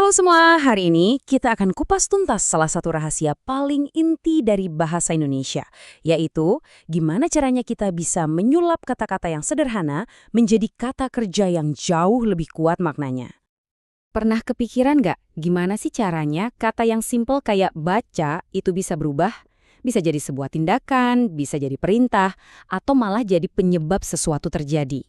Halo semua, hari ini kita akan kupas tuntas salah satu rahasia paling inti dari bahasa Indonesia, yaitu gimana caranya kita bisa menyulap kata-kata yang sederhana menjadi kata kerja yang jauh lebih kuat maknanya. Pernah kepikiran nggak gimana sih caranya kata yang simple kayak baca itu bisa berubah? Bisa jadi sebuah tindakan, bisa jadi perintah, atau malah jadi penyebab sesuatu terjadi.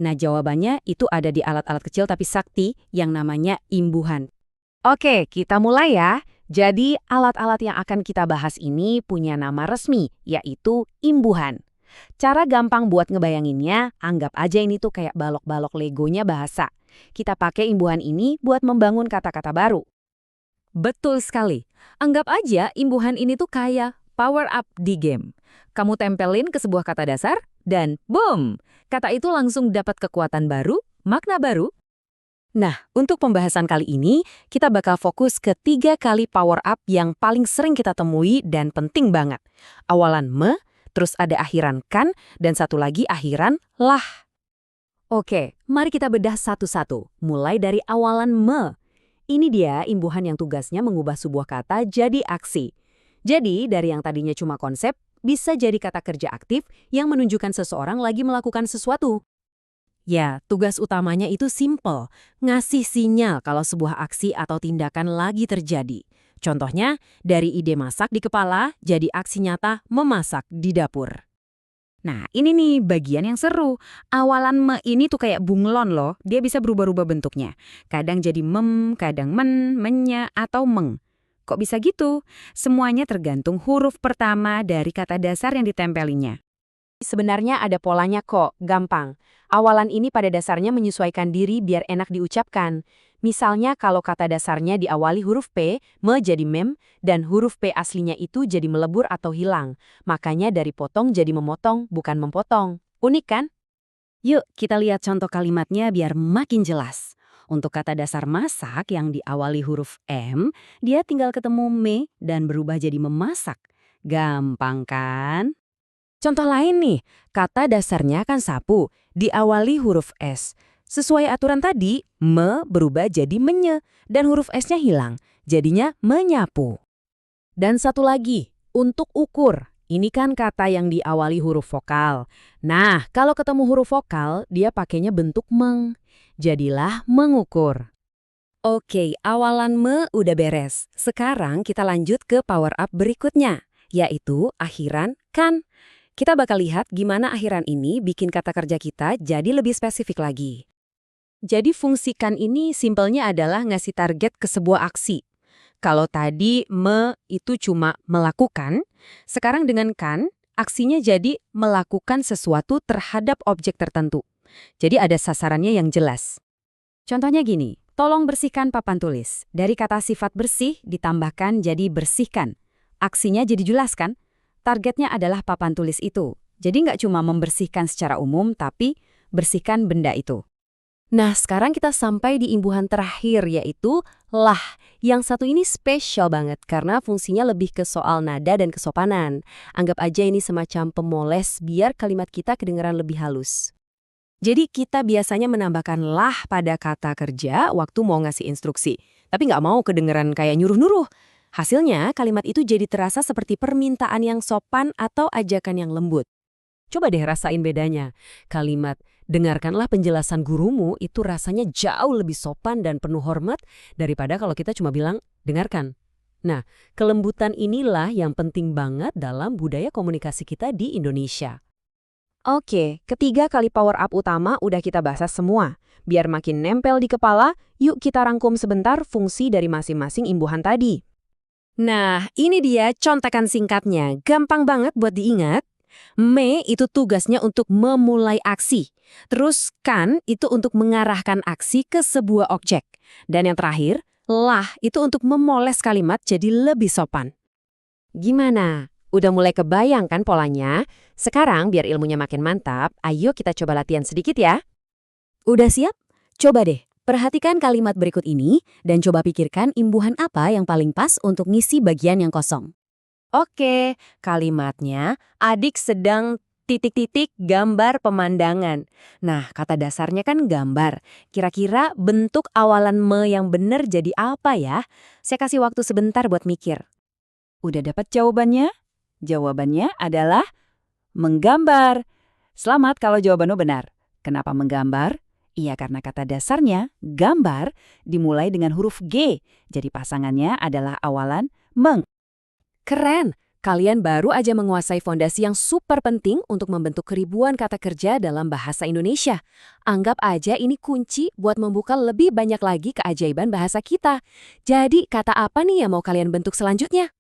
Nah, jawabannya itu ada di alat-alat kecil tapi sakti yang namanya imbuhan. Oke, kita mulai ya. Jadi, alat-alat yang akan kita bahas ini punya nama resmi, yaitu imbuhan. Cara gampang buat ngebayanginnya, anggap aja ini tuh kayak balok-balok legonya bahasa. Kita pakai imbuhan ini buat membangun kata-kata baru. Betul sekali. Anggap aja imbuhan ini tuh kayak power up di game. Kamu tempelin ke sebuah kata dasar, dan boom! Kata itu langsung dapat kekuatan baru, makna baru. Nah, untuk pembahasan kali ini, kita bakal fokus ke 3 kali power up yang paling sering kita temui dan penting banget. Awalan me, terus ada akhiran kan, dan satu lagi akhiran lah. Oke, mari kita bedah satu-satu, mulai dari awalan me. Ini dia imbuhan yang tugasnya mengubah sebuah kata jadi aksi. Jadi, dari yang tadinya cuma konsep, bisa jadi kata kerja aktif yang menunjukkan seseorang lagi melakukan sesuatu. Ya, tugas utamanya itu simple, ngasih sinyal kalau sebuah aksi atau tindakan lagi terjadi. Contohnya, dari ide masak di kepala, jadi aksi nyata memasak di dapur. Nah, ini nih bagian yang seru. Awalan me ini tuh kayak bunglon loh, dia bisa berubah-ubah bentuknya. Kadang jadi mem, kadang men, menya, atau meng. Kok bisa gitu? Semuanya tergantung huruf pertama dari kata dasar yang ditempelinnya. Sebenarnya ada polanya kok, gampang. Awalan ini pada dasarnya menyesuaikan diri biar enak diucapkan. Misalnya kalau kata dasarnya diawali huruf P, me jadi mem, dan huruf P aslinya itu jadi melebur atau hilang. Makanya dari potong jadi memotong, bukan mempotong. Unik kan? Yuk, kita lihat contoh kalimatnya biar makin jelas. Untuk kata dasar masak yang diawali huruf M, dia tinggal ketemu me dan berubah jadi memasak. Gampang kan? Contoh lain nih, kata dasarnya kan sapu, diawali huruf S. Sesuai aturan tadi, me berubah jadi menye, dan huruf S-nya hilang, jadinya menyapu. Dan satu lagi, untuk ukur. Ini kan kata yang diawali huruf vokal. Nah, kalau ketemu huruf vokal, dia pakainya bentuk meng. Jadilah mengukur. Oke, awalan me udah beres. Sekarang kita lanjut ke power up berikutnya, yaitu akhiran kan. Kita bakal lihat gimana akhiran ini bikin kata kerja kita jadi lebih spesifik lagi. Jadi fungsi kan ini simpelnya adalah ngasih target ke sebuah aksi. Kalau tadi me itu cuma melakukan, sekarang dengan kan, aksinya jadi melakukan sesuatu terhadap objek tertentu. Jadi ada sasarannya yang jelas. Contohnya gini, tolong bersihkan papan tulis. Dari kata sifat bersih ditambahkan jadi bersihkan. Aksinya jadi jelas kan? Targetnya adalah papan tulis itu. Jadi nggak cuma membersihkan secara umum, tapi bersihkan benda itu. Nah, sekarang kita sampai di imbuhan terakhir, yaitu lah. Yang satu ini spesial banget karena fungsinya lebih ke soal nada dan kesopanan. Anggap aja ini semacam pemoles biar kalimat kita kedengaran lebih halus. Jadi kita biasanya menambahkan lah pada kata kerja waktu mau ngasih instruksi. Tapi nggak mau kedengaran kayak nyuruh-nyuruh. Hasilnya, kalimat itu jadi terasa seperti permintaan yang sopan atau ajakan yang lembut. Coba deh rasain bedanya. Kalimat, dengarkanlah penjelasan gurumu itu rasanya jauh lebih sopan dan penuh hormat daripada kalau kita cuma bilang, dengarkan. Nah, kelembutan inilah yang penting banget dalam budaya komunikasi kita di Indonesia. Oke, ketiga kali power up utama udah kita bahas semua. Biar makin nempel di kepala, yuk kita rangkum sebentar fungsi dari masing-masing imbuhan tadi. Nah, ini dia contekan singkatnya. Gampang banget buat diingat. Me itu tugasnya untuk memulai aksi. Terus kan itu untuk mengarahkan aksi ke sebuah objek. Dan yang terakhir, lah itu untuk memoles kalimat jadi lebih sopan. Gimana? Udah mulai kebayang kan polanya? Sekarang biar ilmunya makin mantap, ayo kita coba latihan sedikit ya. Udah siap? Coba deh. Perhatikan kalimat berikut ini dan coba pikirkan imbuhan apa yang paling pas untuk ngisi bagian yang kosong. Oke, kalimatnya adik sedang titik-titik gambar pemandangan. Nah, kata dasarnya kan gambar. Kira-kira bentuk awalan me yang benar jadi apa ya? Saya kasih waktu sebentar buat mikir. Udah dapat jawabannya? Jawabannya adalah menggambar. Selamat kalau jawabanmu benar. Kenapa menggambar? Iya, karena kata dasarnya, gambar, dimulai dengan huruf G. Jadi pasangannya adalah awalan meng. Keren! Kalian baru aja menguasai fondasi yang super penting untuk membentuk ribuan kata kerja dalam bahasa Indonesia. Anggap aja ini kunci buat membuka lebih banyak lagi keajaiban bahasa kita. Jadi, kata apa nih yang mau kalian bentuk selanjutnya?